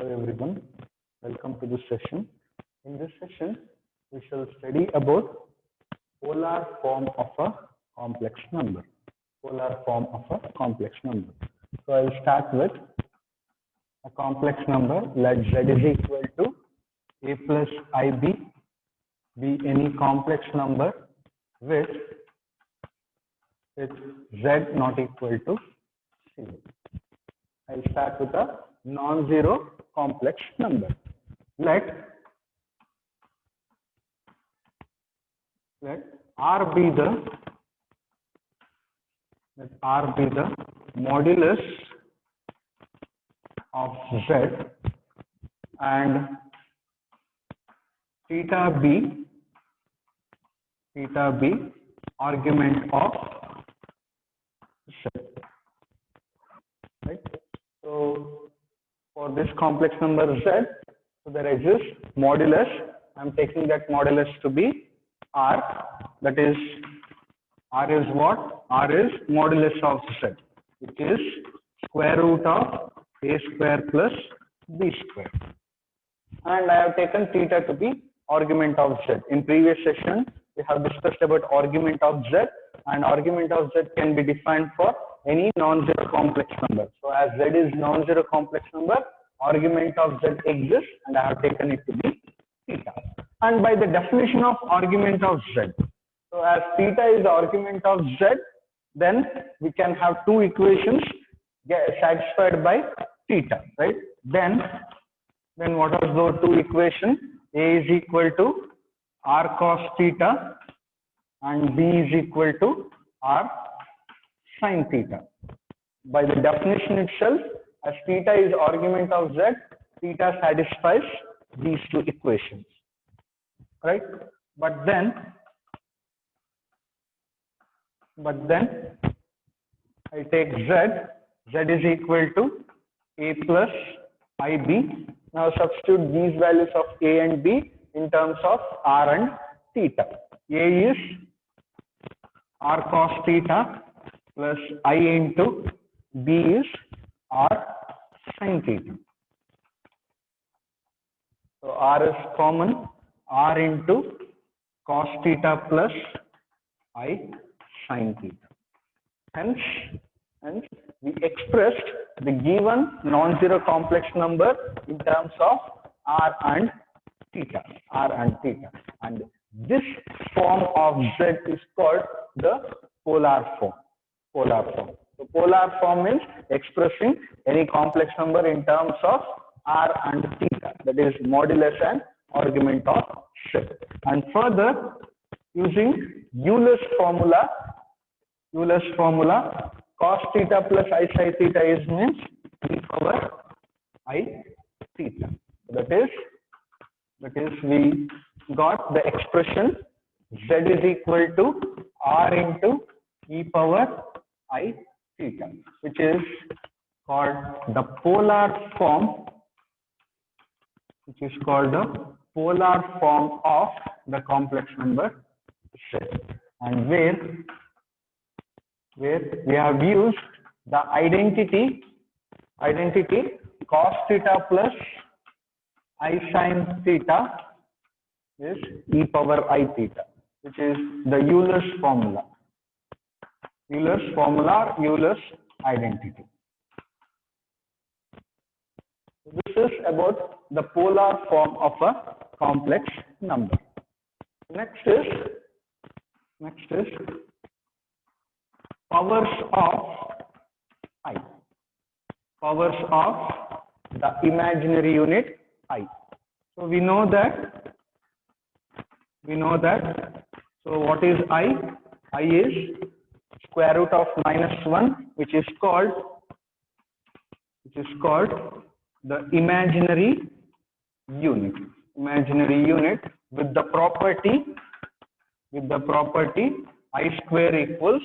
Hello everyone, welcome to this session. In this session, we shall study about polar form of a complex number. Polar form of a complex number. So I will start with a complex number. Let z is equal to a plus ib be any complex number with z not equal to 0. I will start with a non-zero complex number. Let R be the modulus of z and theta be argument of z. Right? So for this complex number z, so there exists modulus. I am taking that modulus to be r. That is, r is what? R is modulus of z, which is square root of a square plus b square. And I have taken theta to be argument of z. In previous session, we have discussed about argument of z, and argument of z can be defined for any non-zero complex number. So as z is non-zero complex number, argument of z exists, and I have taken it to be theta. And by the definition of argument of z, so as theta is the argument of z, then we can have two equations get satisfied by theta, right? Then what are those two equations? A is equal to r cos theta and b is equal to r sin theta. By the definition itself, as theta is argument of z, theta satisfies these two equations, right? But then I take z is equal to a plus ib. Now substitute these values of a and b in terms of r and theta. A is r cos theta plus I into b is r sin theta. So r is common, r into cos theta plus I sin theta. Hence we expressed the given non-zero complex number in terms of r and theta. And this form of z is called the polar form. So polar form means expressing any complex number in terms of r and theta, that is modulus and argument of z. And further, using Euler's formula, cos theta plus I sin theta is means e power I theta. That is we got the expression z is equal to r into e power I theta, which is called the polar form, of the complex number z, and where we have used the identity cos theta plus I sin theta is e power I theta, which is the Euler's formula, Euler's identity. This is about the polar form of a complex number. Next is powers of I. Powers of the imaginary unit I. So we know that. So what is I? I is square root of -1, which is called the imaginary unit. With the property I square equals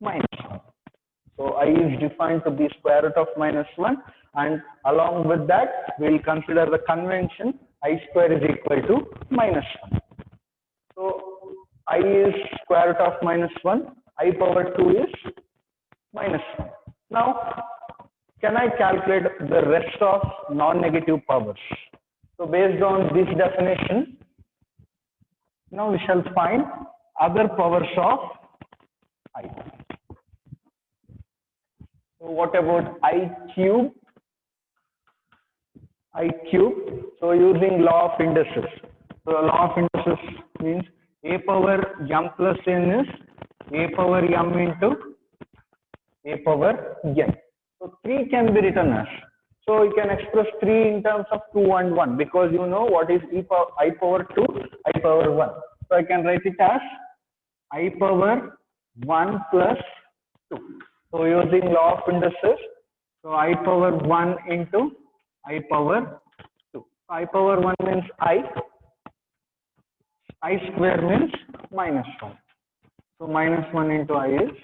-1. So I is defined to be square root of -1, and along with that we will consider the convention I square is equal to -1. So I is square root of -1, I power 2 is -1. Now can I calculate the rest of non-negative powers? So based on this definition, now we shall find other powers of I. So what about I cube? I cube. So using law of indices. So law of indices means a power m plus n is a power m into a power n. So 3 can be written as. So you can express 3 in terms of 2 and 1 because you know what is I power 2, I power 1. So I can write it as I power 1 plus 2. So using law of indices, so I power 1 into I power 2. I power 1 means I square means minus 1. So minus 1 into I is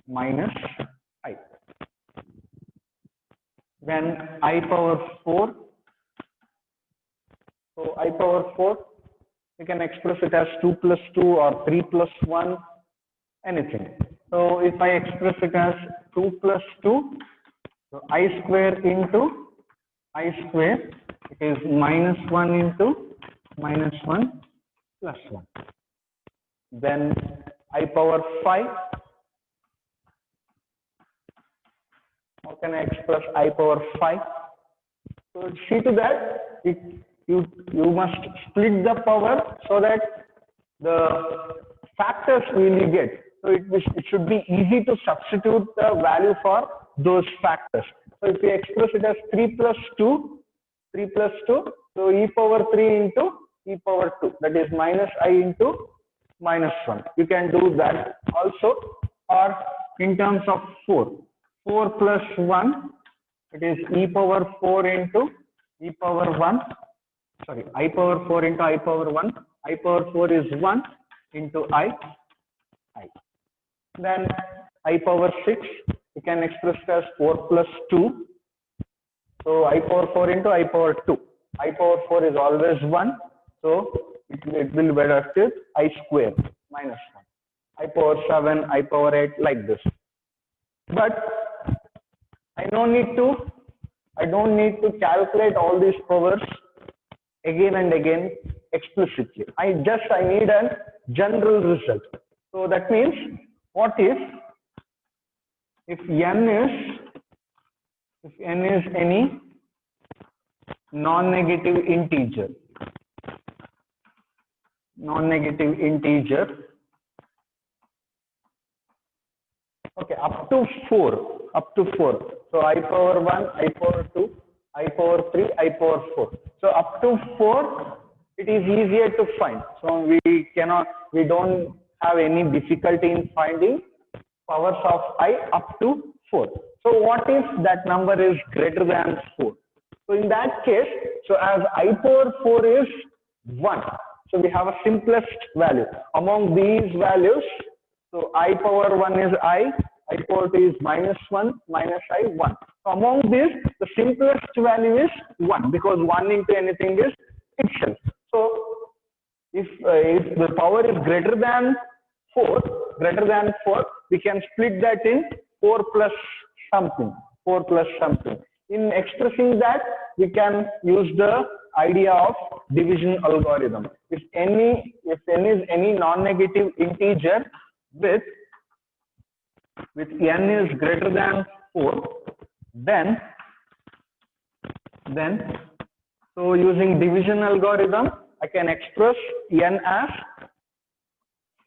minus I. Then I power 4. So I power 4, we can express it as 2 plus 2 or 3 plus 1, anything. So if I express it as 2 plus 2, so I square into I square, it is minus 1 into minus 1 plus 1. Then I power 5. How can I express I power 5? So see to that, you must split the power so that the factors really get. So it should be easy to substitute the value for those factors. So if we express it as 3 plus 2, so e power 3 into e power 2, that is minus I into minus 1. You can do that also, or in terms of 4 plus 1, it is e power 4 into e power 1, sorry, I power 4 into I power 1, I power 4 is 1 into I. Then I power 6, you can express it as 4 plus 2. So I power 4 into I power 2. I power 4 is always 1. So it will be as I square minus 1. I power 7, I power 8 like this. But I don't need to calculate all these powers again and again explicitly. I need a general result. So that means, what if n is any non-negative integer, okay, up to 4. So I power 1, I power 2, I power 3, I power 4. So up to 4, it is easier to find. So we don't have any difficulty in finding powers of I up to 4. So what if that number is greater than 4? So in that case, so as I power 4 is 1, so we have a simplest value. Among these values, so I power 1 is I power 2 is minus 1, minus I, 1. So among these, the simplest value is 1 because 1 into anything is itself. So if the power is greater than 4, we can split that in 4 plus something. In expressing that, we can use the idea of division algorithm. If n is any non-negative integer with n is greater than 4, then so using division algorithm, I can express n as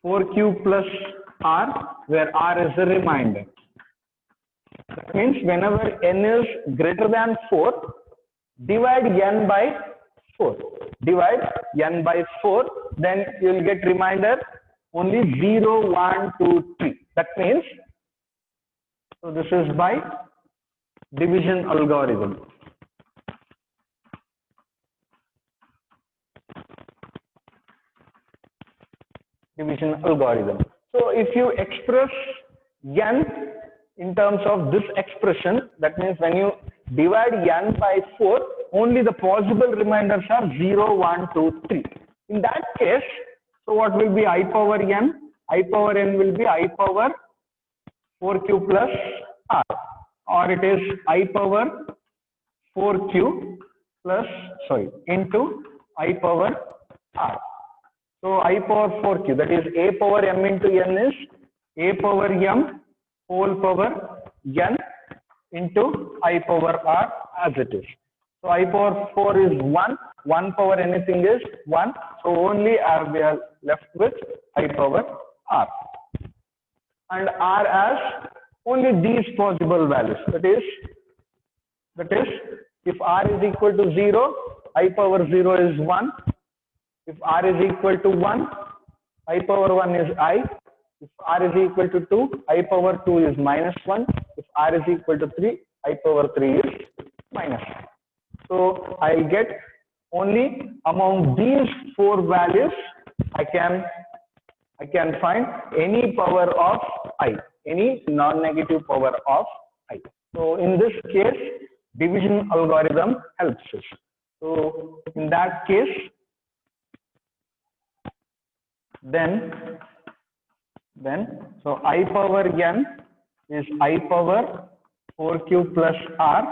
4 cube plus r, where r is a remainder. That means whenever n is greater than 4, divide n by 4. Then you will get remainder only 0, 1, 2, 3. That means, so this is by division algorithm. So if you express n in terms of this expression, that means when you divide n by 4, only the possible remainders are 0, 1, 2, 3. In that case, so what will be I power n? I power n will be I power 4 cube plus r, or it is I power 4q plus, sorry, into I power r. So I power 4q, that is a power m into n is a power m whole power n into I power r as it is. So I power 4 is 1 power anything is 1. So only we are left with I power r. And r as only these possible values. That is, if r is equal to 0, I power 0 is 1. If r is equal to 1, I power 1 is I. If r is equal to 2, I power 2 is minus 1. If r is equal to 3, I power 3 is minus 1. So I get only among these 4 values, I can find any power of I, any non-negative power of I. So in this case, division algorithm helps us. So in that case, then so I power n is I power 4q plus r,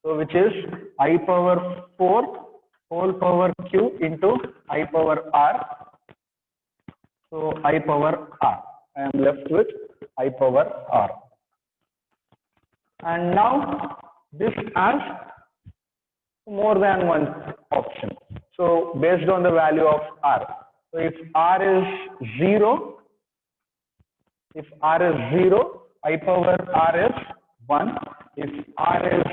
so which is I power 4 whole power q into I power r. So I power r. I am left with I power r. And now this has more than one option. So based on the value of r. So if r is 0, I power r is 1. If r is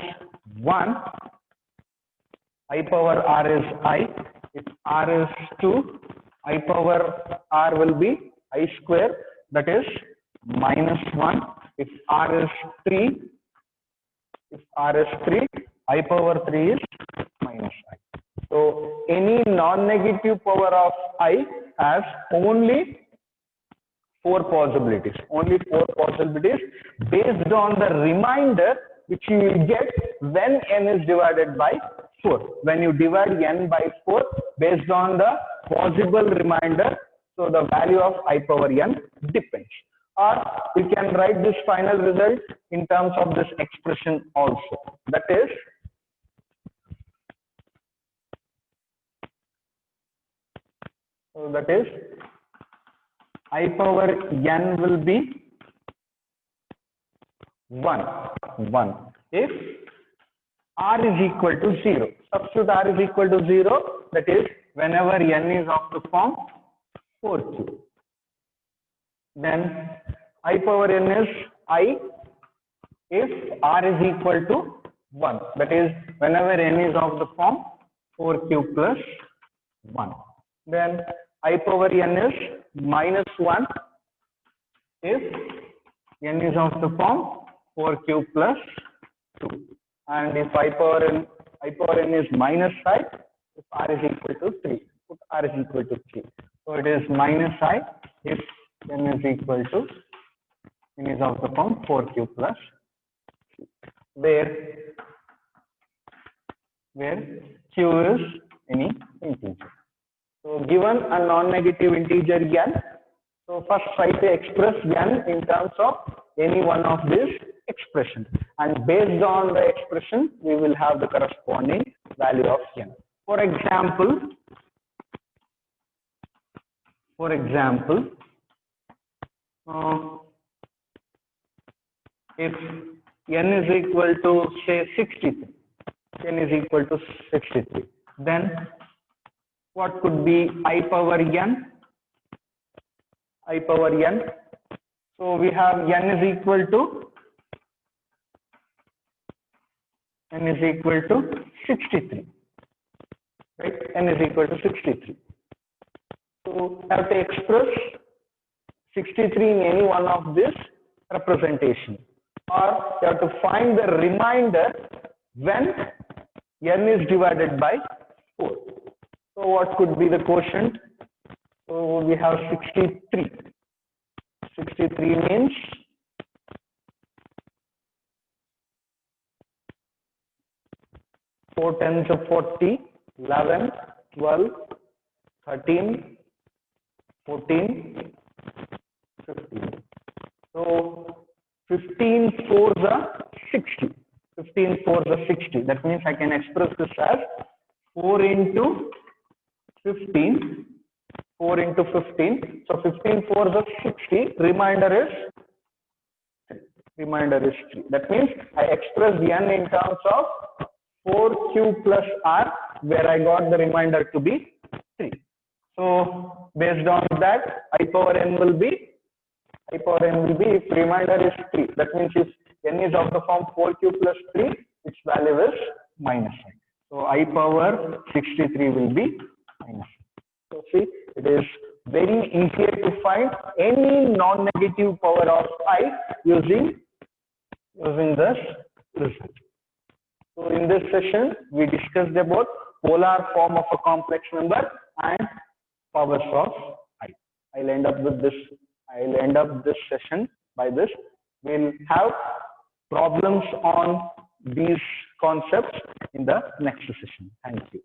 1, I power r is I. If r is 2, I power r will be I square, that is minus 1. If r is 3, I power 3 is minus I. So any non-negative power of I has only 4 possibilities. Only 4 possibilities based on the remainder which you will get when n is divided by 4. When you divide n by 4 based on the possible remainder, so the value of I power n depends. Or we can write this final result in terms of this expression also. That is, I power n will be 1 if r is equal to 0. Substitute r is equal to 0, that is whenever n is of the form 4q. Then I power n is I if r is equal to 1, that is whenever n is of the form 4q plus 1. Then I power n is minus 1 if n is of the form 4q plus 2. And if I power n is minus I if r is equal to 3. Put r is equal to 3. So it is minus I if n is of the form 4q plus 2, where q is any integer. So given a non-negative integer n, so first try to express n in terms of any one of these expressions, and based on the expression we will have the corresponding value of n. For example, if n is equal to say 63, then what could be I power n? So we have n is equal to 63, right? N is equal to 63. So I have to express 63 in any one of this representation, or you have to find the remainder when n is divided by 4. So what could be the quotient? So we have 63. 63 means 4 tens of 40, 11, 12, 13, 14, 15. So 15 fours are 60. 15 fours are 60. That means I can express this as 4 into 15. 4 into 15. So 15 fours are 60. Remainder is 3. That means I expressed n in terms of 4q plus r, where I got the remainder to be 3. So based on that, I power n will be if remainder is 3. That means if n is of the form 4q plus 3, its value is minus 1. So I power 63 will be minus 1. So see, it is very easier to find any non-negative power of I using this result. So in this session, we discussed about polar form of a complex number and powers of I. I'll end up this session by this. We'll have problems on these concepts in the next session. Thank you.